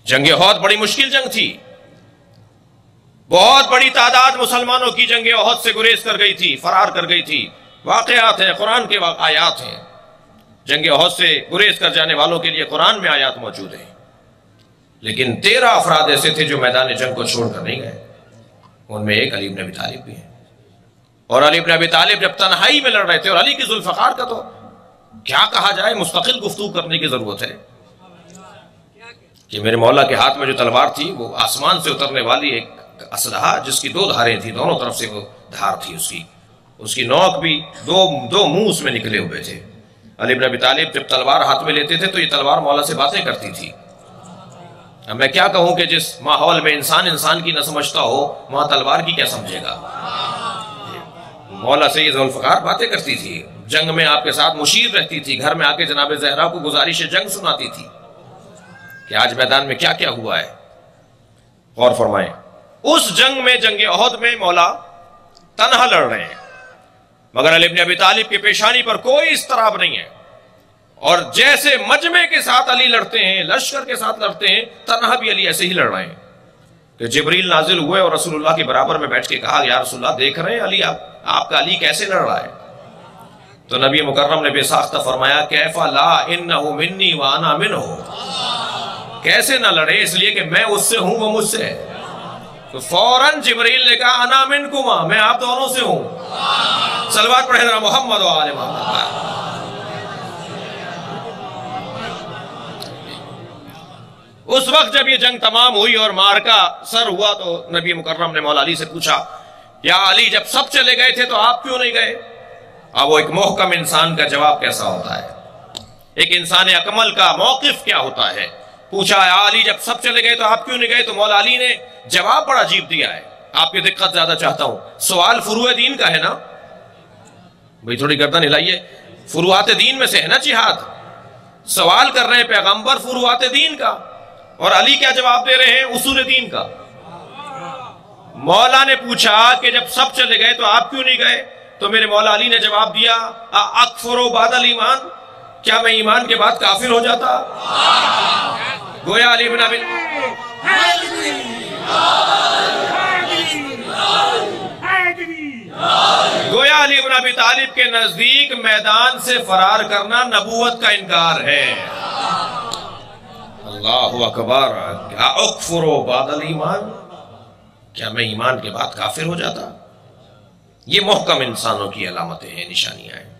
جنگ احد بڑی مشکل جنگ تھی، بہت بڑی تعداد مسلمانوں کی جنگ احد سے گریز کر گئی تھی، فرار کر گئی تھی۔ واقعات ہیں، قرآن کے آیات ہیں، جنگ احد سے گریز کر جانے والوں کے لیے قرآن میں آیات موجود ہیں۔ لیکن 13 افراد ایسے تھے جو میدان جنگ کو چھوڑ کر نہیں گئے، ان میں ایک علی بن ابی طالب بھی ہے۔ اور علی بن ابی طالب جب تنہائی میں لڑ رہے تھے، اور علی کی ذوالفقار کا تو کیا کہا جائے، مستقل گفتگو کرنے کی ضرورت ہے کہ میرے مولا کے ہاتھ میں جو تلوار تھی وہ آسمان سے اترنے والی ایک اسلحہ جس کی 2 دھاریں تھیں، دونوں طرف سے وہ دھار تھی، اس کی نوک بھی دو منہ اس میں نکلے ہوئے تھے۔ علی بن ابی طالب جب تلوار ہاتھ میں لیتے تھے تو یہ تلوار مولا سے باتیں کرتی تھی۔ اب میں کیا کہوں کہ جس ماحول میں انسان کی نہ سمجھتا ہو، وہاں تلوار کی کیا سمجھے گا۔ مولا سے یہ ذوالفقار باتیں کرتی تھی، جنگ میں آپ کے ساتھ مشیر رہتی تھی، گھر میں آ کے جناب زہرا کو گزارش جنگ سناتی تھی کہ آج میدان میں کیا کیا ہوا ہے۔ غور فرمائیں، اس جنگ میں، جنگ احد میں مولا تنہا لڑ رہے ہیں، مگر علی بن ابی طالب کی پیشانی پر کوئی اضطراب نہیں ہے، اور جیسے مجمع کے ساتھ علی لڑتے ہیں، لشکر کے ساتھ لڑتے ہیں، تنہا بھی علی ایسے ہی لڑ رہے ہیں کہ جبریل نازل ہوئے اور رسول اللہ کے برابر میں بیٹھ کے کہا، یا رسول اللہ دیکھ رہے ہیں علی، آپ کا علی کیسے لڑ رہا ہے؟ تو نبی مکرم نے بے ساختہ فرمایا، کیف لا انہ منی وانا منہ، کیسے نہ لڑے، اس لیے کہ میں اس سے ہوں، وہ مجھ سے ہے۔ تو فوراً جبریل نے کہا، انا منکما، میں آپ دونوں سے ہوں۔ صلوات پڑھیں ذرا محمد و آل محمد۔ اس وقت جب یہ جنگ تمام ہوئی اور مارکا سر ہوا تو نبی مکرم نے مولا علی سے پوچھا، یا علی جب سب چلے گئے تھے تو آپ کیوں نہیں گئے؟ اب وہ ایک محکم انسان کا جواب کیسا ہوتا ہے، ایک انسان اکمل کا موقف کیا ہوتا ہے۔ پوچھا، یا علی جب سب چلے گئے تو آپ کیوں نہیں گئے؟ تو مولا علی نے جواب بڑا عجیب دیا ہے، آپ کی دقت زیادہ چاہتا ہوں۔ سوال فروع دین کا ہے نا بھئی، تھوڑی گردن ہلائیے، فروعات دین میں سے ہے نا جہاد، سوال کر رہے ہیں پیغمبر فروعات دین کا، اور علی کیا جواب دے رہے ہیں؟ اصول دین کا۔ مولا نے پوچھا کہ جب سب چلے گئے تو آپ کیوں نہیں گئے؟ تو میرے مولا علی نے جواب دیا، اکفر بعد الایمان، کیا میں ایمان کے بعد کافر ہو جاتا؟ گویا علی بن ابی علی بن ابی طالب کے نزدیک میدان سے فرار کرنا نبوت کا انکار ہے۔ اللہ اکبر، کیا اکفر بعد الایمان، کیا میں ایمان کے بعد کافر ہو جاتا؟ یہ محکم انسانوں کی علامتیں ہیں، نشانیاں ہیں۔